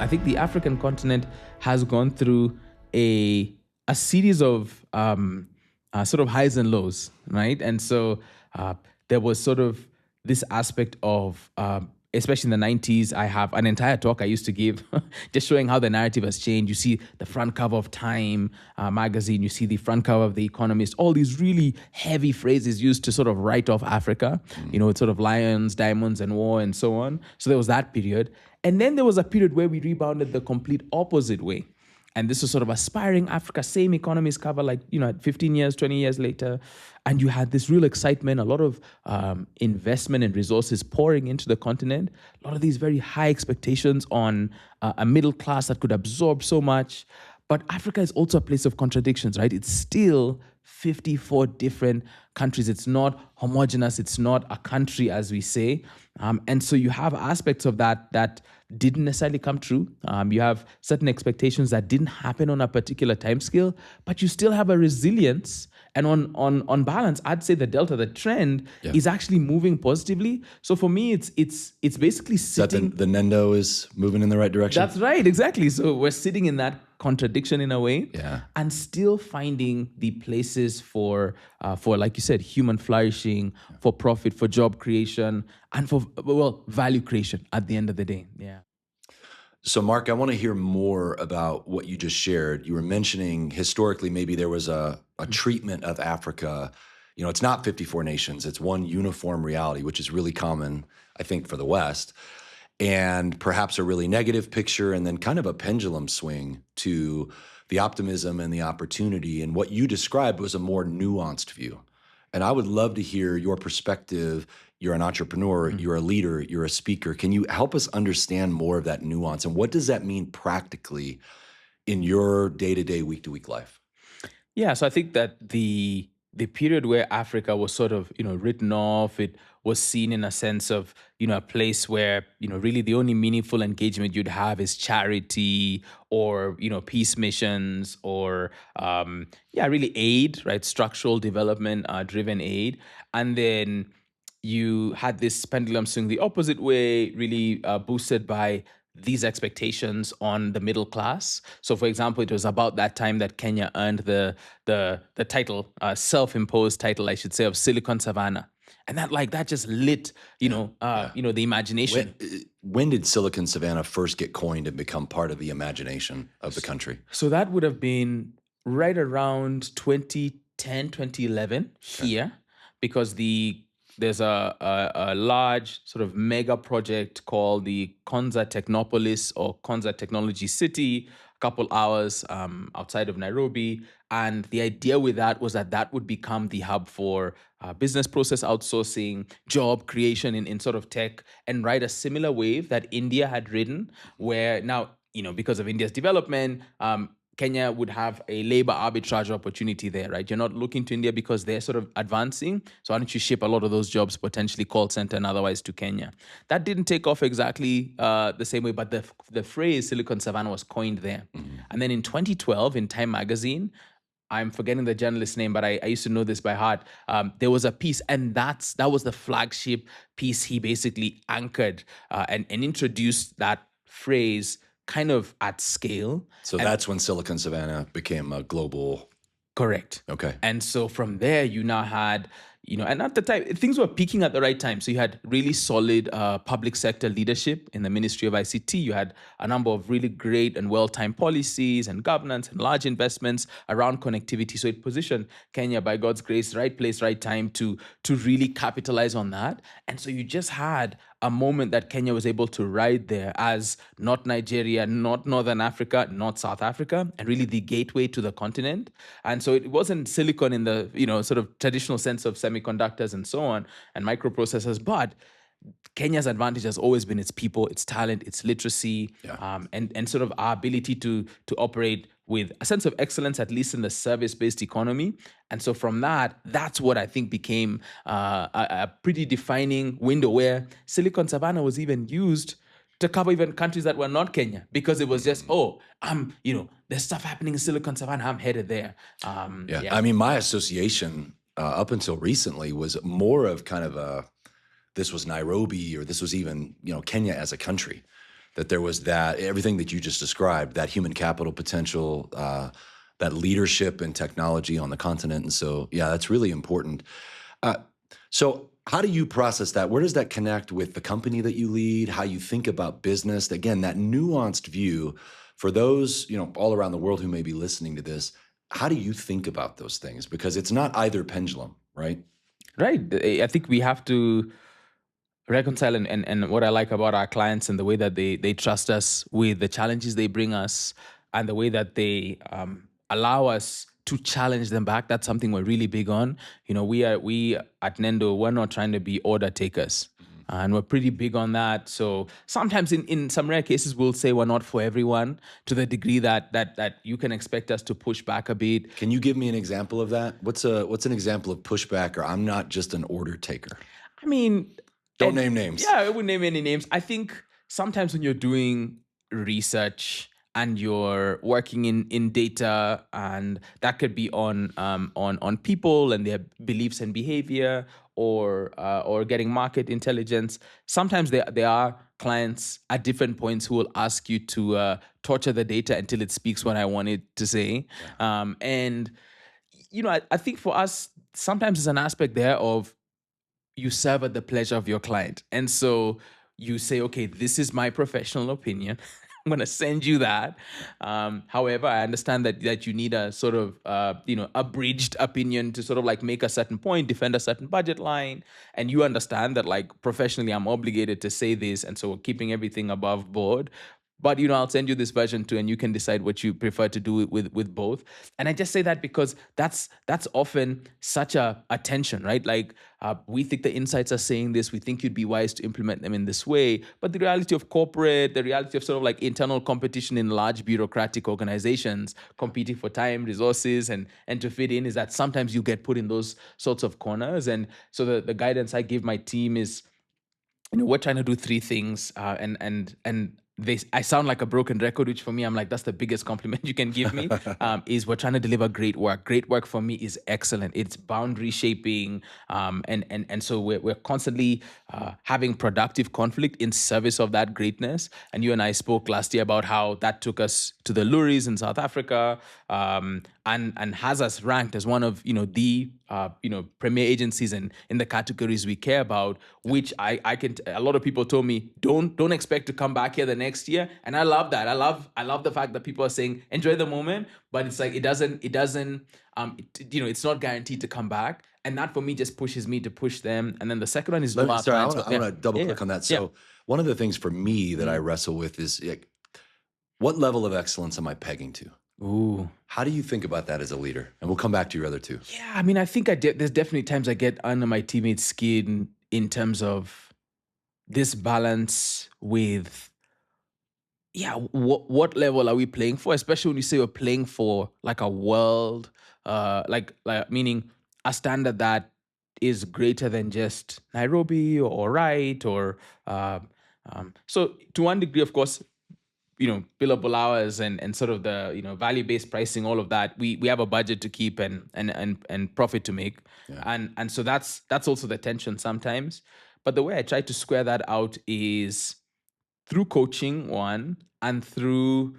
I think the African continent has gone through a series of sort of highs and lows, right? And so there was sort of this aspect of, especially in the 90s, I have an entire talk I used to give just showing how the narrative has changed. You see the front cover of Time magazine, you see the front cover of The Economist, all these really heavy phrases used to sort of write off Africa, you know, it's sort of lions, diamonds, and war, and so on. So there was that period. And then there was a period where we rebounded the complete opposite way. And this was sort of aspiring Africa, same economist cover, like, you know, 15 years, 20 years later. And you had this real excitement, a lot of investment and resources pouring into the continent, a lot of these very high expectations on a middle class that could absorb so much. But Africa is also a place of contradictions, right? It's still 54 different countries. It's not homogenous. It's not a country, as we say. And so you have aspects of that didn't necessarily come true. You have certain expectations that didn't happen on a particular timescale, but you still have a resilience. And on balance, I'd say the trend is actually moving positively. So for me, it's basically sitting. The Nendo is moving in the right direction? That's right, exactly. So we're sitting in that contradiction in a way, and still finding the places for like you said, human flourishing, for profit, for job creation, and for value creation at the end of the day. Yeah. So Mark, I want to hear more about what you just shared. You were mentioning historically maybe there was a treatment of Africa. You know, it's not 54 nations, it's one uniform reality, which is really common, I think, for the West. And perhaps a really negative picture, and then kind of a pendulum swing to the optimism and the opportunity. And what you described was a more nuanced view. And I would love to hear your perspective. You're an entrepreneur, you're a leader, you're a speaker. Can you help us understand more of that nuance? And what does that mean practically in your day-to-day, week-to-week life? Yeah, so I think that the period where Africa was sort of, you know, written off, it was seen in a sense of, you know, a place where, you know, really the only meaningful engagement you'd have is charity or, you know, peace missions or, really aid, right? Structural development driven aid. And then you had this pendulum swing the opposite way, really boosted by these expectations on the middle class. So, for example, it was about that time that Kenya earned the title, self-imposed title, I should say, of Silicon Savannah, and that just lit, the imagination. When did Silicon Savannah first get coined and become part of the imagination of the country? So that would have been right around 2010, 2011 here, because there's a large sort of mega project called the Konza Technopolis or Konza Technology City, a couple hours outside of Nairobi. And the idea with that was that would become the hub for business process outsourcing, job creation in sort of tech, and ride a similar wave that India had ridden, where now, you know, because of India's development, Kenya would have a labor arbitrage opportunity there, right? You're not looking to India because they're sort of advancing. So why don't you ship a lot of those jobs, potentially call center and otherwise, to Kenya? That didn't take off exactly the same way, but the phrase Silicon Savannah was coined there. And then in 2012, in Time magazine, I'm forgetting the journalist's name, but I used to know this by heart. There was a piece, and that was the flagship piece. He basically anchored and introduced that phrase kind of at scale. So that's when Silicon Savannah became a global. Correct. Okay. And so from there, you now had, you know, and at the time, things were peaking at the right time. So you had really solid public sector leadership in the Ministry of ICT. You had a number of really great and well-timed policies and governance and large investments around connectivity. So it positioned Kenya, by God's grace, right place, right time to really capitalize on that. And so you just had a moment that Kenya was able to ride there as not Nigeria, not Northern Africa, not South Africa, and really the gateway to the continent. And so it wasn't silicon in the, you know, sort of traditional sense of semiconductors and so on, and microprocessors, but Kenya's advantage has always been its people, its talent, its literacy, and sort of our ability to operate with a sense of excellence, at least in the service-based economy. And so from that's what I think became a pretty defining window where Silicon Savannah was even used to cover even countries that were not Kenya, because it was just, there's stuff happening in Silicon Savannah, I'm headed there. I mean, my association up until recently was more of kind of this was Nairobi, or this was even, you know, Kenya as a country. that there was that everything that you just described, that human capital potential, that leadership and technology on the continent. And so, yeah, that's really important. Uh, so how do you process that? Where does that connect with the company that you lead, how you think about business? Again, that nuanced view for those, all around the world who may be listening to this, how do you think about those things? Because it's not either pendulum, right? Right. I think we have to reconcile, and what I like about our clients and the way that they trust us with the challenges they bring us and the way that they allow us to challenge them back. That's something we're really big on. We at Nendo, we're not trying to be order takers. And we're pretty big on that. So sometimes in some rare cases, we'll say we're not for everyone to the degree that you can expect us to push back a bit. Can you give me an example of that? What's an example of pushback, or I'm not just an order taker? I mean, Don't name names. Yeah, I wouldn't name any names. I think sometimes when you're doing research and you're working in data, and that could be on people and their beliefs and behavior, or getting market intelligence. Sometimes there are clients at different points who will ask you to torture the data until it speaks what I want it to say. And I think for us, sometimes there's an aspect there of you serve at the pleasure of your client. And so you say, okay, this is my professional opinion. I'm going to send you that. However, I understand that you need a sort of, abridged opinion to sort of like make a certain point, defend a certain budget line. And you understand that like professionally, I'm obligated to say this. And so we're keeping everything above board. But I'll send you this version too, and you can decide what you prefer to do with both. And I just say that because that's often such a tension, right? Like we think the insights are saying this, we think you'd be wise to implement them in this way, but the reality of corporate, the reality of sort of like internal competition in large bureaucratic organizations competing for time, resources, and to fit in is that sometimes you get put in those sorts of corners. And so the guidance I give my team is, we're trying to do three things, and I sound like a broken record, which for me, I'm like, that's the biggest compliment you can give me. Is we're trying to deliver great work. Great work for me is excellent. It's boundary shaping, and so we're constantly having productive conflict in service of that greatness. And you and I spoke last year about how that took us to the Lourdes in South Africa, and has us ranked as one of the premier agencies in the categories we care about. Which I can. A lot of people told me don't expect to come back here the next year, and I love that. I love the fact that people are saying enjoy the moment, but it's like it doesn't it's not guaranteed to come back, and that for me just pushes me to push them. And then the second one is I want to double click on that. So one of the things for me that I wrestle with is like, what level of excellence am I pegging to? Ooh. How do you think about that as a leader? And we'll come back to your other two. Yeah, I mean, I think there's definitely times I get under my teammates' skin in terms of this balance with, what level are we playing for? Especially when you say we're playing for like a world, like meaning a standard that is greater than just Nairobi or right or so to one degree, of course, billable hours and sort of the value-based pricing, all of that, we have a budget to keep and profit to make. And so that's also the tension sometimes. But the way I try to square that out is through coaching, one, and through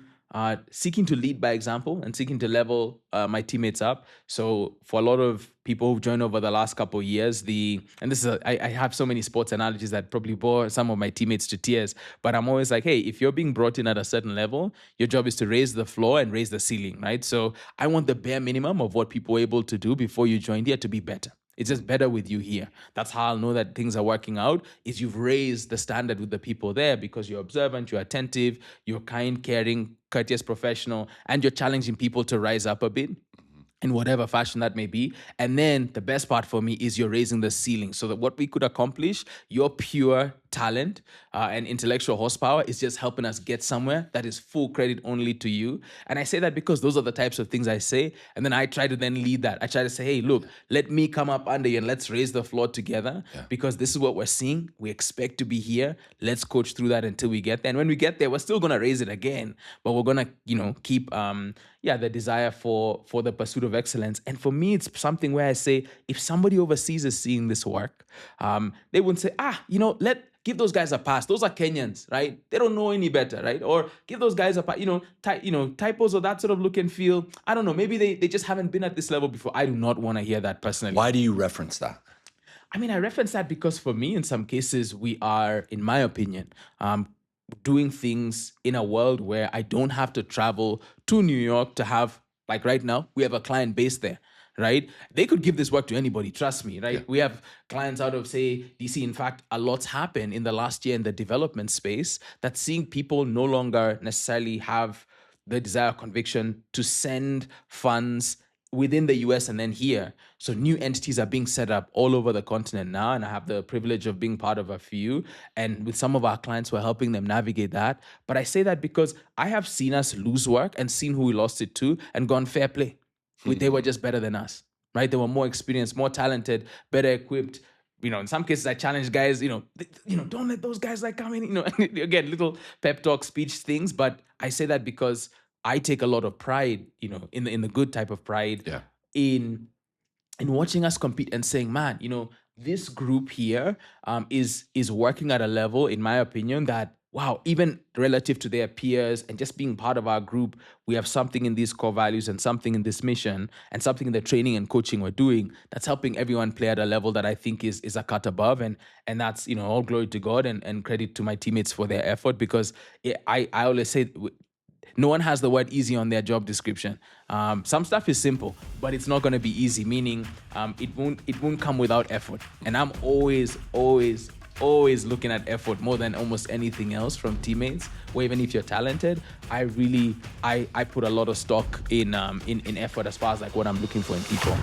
seeking to lead by example and seeking to level my teammates up. So for a lot of people who've joined over the last couple of years, and this is I have so many sports analogies that probably bore some of my teammates to tears, but I'm always like, hey, if you're being brought in at a certain level, your job is to raise the floor and raise the ceiling, right? So I want the bare minimum of what people were able to do before you joined here to be better. It's just better with you here. That's how I'll know that things are working out, is you've raised the standard with the people there because you're observant, you're attentive, you're kind, caring, courteous, professional, and you're challenging people to rise up a bit in whatever fashion that may be. And then the best part for me is you're raising the ceiling so that what we could accomplish, your pure talent and intellectual horsepower is just helping us get somewhere. That is full credit only to you. And I say that because those are the types of things I say. And then I try to then lead that. I try to say, hey, look, let me come up under you and let's raise the floor together because this is what we're seeing. We expect to be here. Let's coach through that until we get there. And when we get there, we're still going to raise it again, but we're going to, keep, the desire for the pursuit of excellence. And for me, it's something where I say, if somebody overseas is seeing this work, they wouldn't say, give those guys a pass. Those are Kenyans, right? They don't know any better, right? Or give those guys a pass. Typos or that sort of look and feel. I don't know. Maybe they just haven't been at this level before. I do not want to hear that personally. Why do you reference that? I mean, I reference that because for me, in some cases, we are, in my opinion, doing things in a world where I don't have to travel to New York to have, like right now, we have a client base there, right? They could give this work to anybody, trust me, right? Yeah. We have clients out of, say, DC. In fact, a lot's happened in the last year in the development space that's seeing people no longer necessarily have the desire or conviction to send funds within the US and then here. So new entities are being set up all over the continent now, and I have the privilege of being part of a few. And with some of our clients, we're helping them navigate that. But I say that because I have seen us lose work and seen who we lost it to and gone fair play. They were just better than us, right? They were more experienced, more talented, better equipped. In some cases, I challenge guys, don't let those guys come in, again, little pep talk speech things. But I say that because I take a lot of pride, in the good type of pride, in watching us compete and saying, man, this group here is working at a level, in my opinion, that wow, even relative to their peers and just being part of our group, we have something in these core values and something in this mission and something in the training and coaching we're doing that's helping everyone play at a level that I think is a cut above. And that's, all glory to God and credit to my teammates for their effort, because I always say, no one has the word easy on their job description. Some stuff is simple, but it's not going to be easy, meaning it won't come without effort. And I'm always looking at effort more than almost anything else from teammates, where even if you're talented, I put a lot of stock in effort as far as what I'm looking for in people.